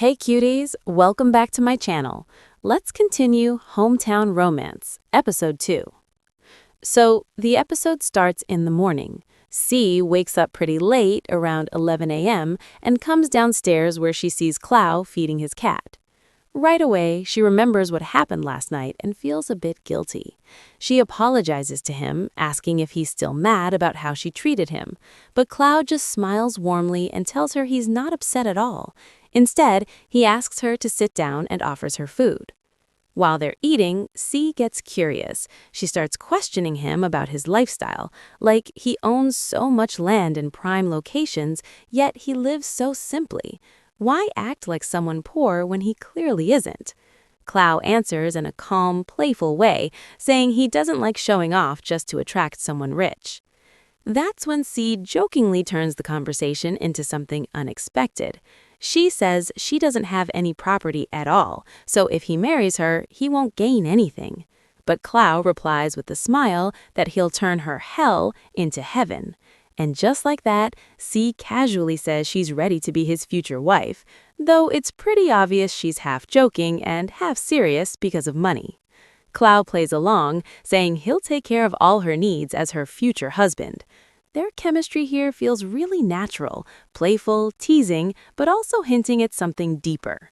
Hey cuties, welcome back to my channel. Let's continue Hometown Romance, EP.2. So, the episode starts in the morning. C wakes up pretty late, around 11 a.m., and comes downstairs where she sees Clow feeding his cat. Right away, she remembers what happened last night and feels a bit guilty. She apologizes to him, asking if he's still mad about how she treated him. But Clow just smiles warmly and tells her he's not upset at all. Instead, he asks her to sit down and offers her food. While they're eating, C gets curious. She starts questioning him about his lifestyle, like he owns so much land in prime locations, yet he lives so simply. Why act like someone poor when he clearly isn't? Clow answers in a calm, playful way, saying he doesn't like showing off just to attract someone rich. That's when C jokingly turns the conversation into something unexpected. She says she doesn't have any property at all, so if he marries her, he won't gain anything. But Clow replies with a smile that he'll turn her hell into heaven. And just like that, C casually says she's ready to be his future wife, though it's pretty obvious she's half joking and half serious because of money. Clow plays along, saying he'll take care of all her needs as her future husband. Their chemistry here feels really natural, playful, teasing, but also hinting at something deeper.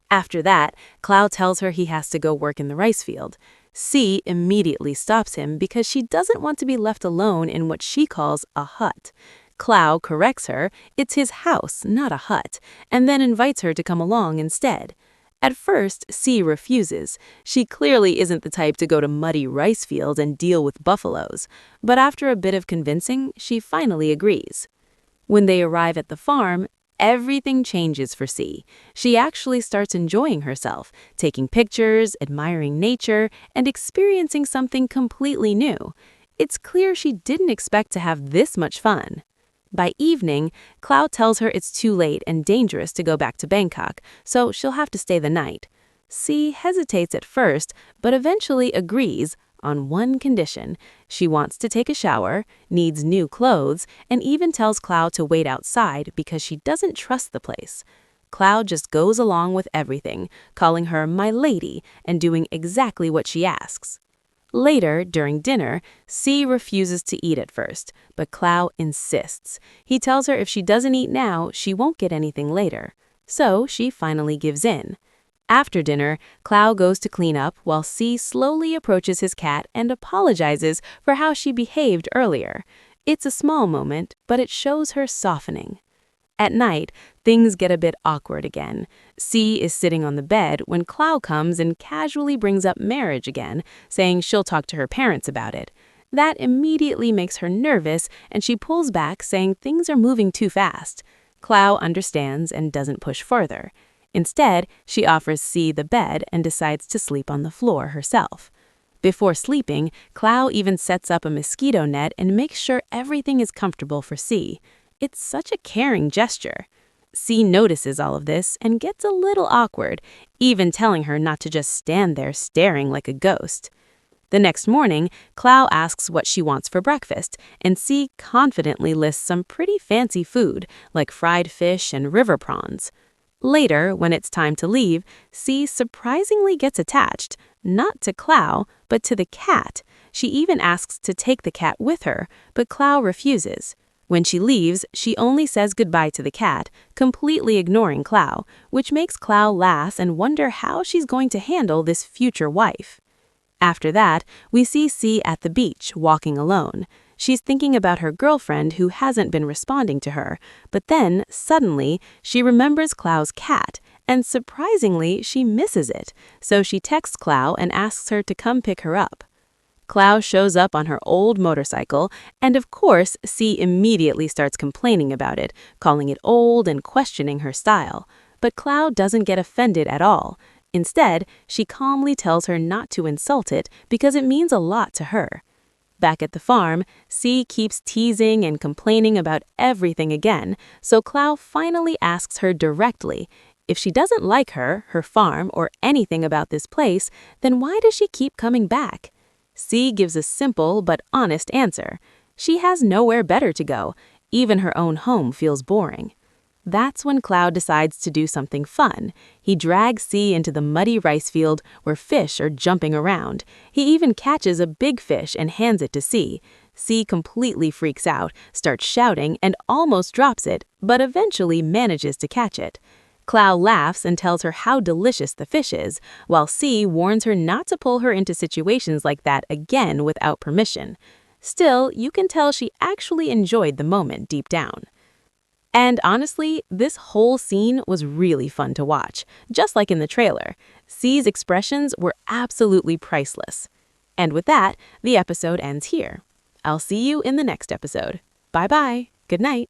After that, Clow tells her he has to go work in the rice field. C immediately stops him because she doesn't want to be left alone in what she calls a hut. Clow corrects her, it's his house, not a hut, and then invites her to come along instead. At first, C refuses. She clearly isn't the type to go to muddy rice fields and deal with buffaloes. But after a bit of convincing, she finally agrees. When they arrive at the farm, everything changes for C. She actually starts enjoying herself, taking pictures, admiring nature, and experiencing something completely new. It's clear she didn't expect to have this much fun. By evening, Clow tells her it's too late and dangerous to go back to Bangkok, so she'll have to stay the night. C hesitates at first, but eventually agrees on one condition. She wants to take a shower, needs new clothes, and even tells Clow to wait outside because she doesn't trust the place. Clow just goes along with everything, calling her my lady and doing exactly what she asks. Later, during dinner, C refuses to eat at first, but Clow insists. He tells her if she doesn't eat now, she won't get anything later. So she finally gives in. After dinner, Clow goes to clean up while C slowly approaches his cat and apologizes for how she behaved earlier. It's a small moment, but it shows her softening. At night, things get a bit awkward again. C is sitting on the bed when Clow comes and casually brings up marriage again, saying she'll talk to her parents about it. That immediately makes her nervous, and she pulls back, saying things are moving too fast. Clow understands and doesn't push further. Instead, she offers C the bed and decides to sleep on the floor herself. Before sleeping, Clow even sets up a mosquito net and makes sure everything is comfortable for C. It's such a caring gesture. C notices all of this and gets a little awkward, even telling her not to just stand there staring like a ghost. The next morning, Clow asks what she wants for breakfast, and C confidently lists some pretty fancy food, like fried fish and river prawns. Later, when it's time to leave, C surprisingly gets attached, not to Clow, but to the cat. She even asks to take the cat with her, but Clow refuses. When she leaves, she only says goodbye to the cat, completely ignoring Clow, which makes Clow laugh and wonder how she's going to handle this future wife. After that, we see C at the beach, walking alone. She's thinking about her girlfriend who hasn't been responding to her, but then, suddenly, she remembers Clow's cat, and surprisingly, she misses it, so she texts Clow and asks her to come pick her up. Clow shows up on her old motorcycle, and of course, C immediately starts complaining about it, calling it old and questioning her style. But Clow doesn't get offended at all. Instead, she calmly tells her not to insult it because it means a lot to her. Back at the farm, C keeps teasing and complaining about everything again, so Clow finally asks her directly. If she doesn't like her farm, or anything about this place, then why does she keep coming back? C gives a simple but honest answer. She has nowhere better to go. Even her own home feels boring. That's when Cloud decides to do something fun. He drags C into the muddy rice field where fish are jumping around. He even catches a big fish and hands it to C. C completely freaks out, starts shouting, and almost drops it, but eventually manages to catch it. Cloud laughs and tells her how delicious the fish is, while C warns her not to pull her into situations like that again without permission. Still, you can tell she actually enjoyed the moment deep down. And honestly, this whole scene was really fun to watch, just like in the trailer. C's expressions were absolutely priceless. And with that, the episode ends here. I'll see you in the next episode. Bye-bye. Good night.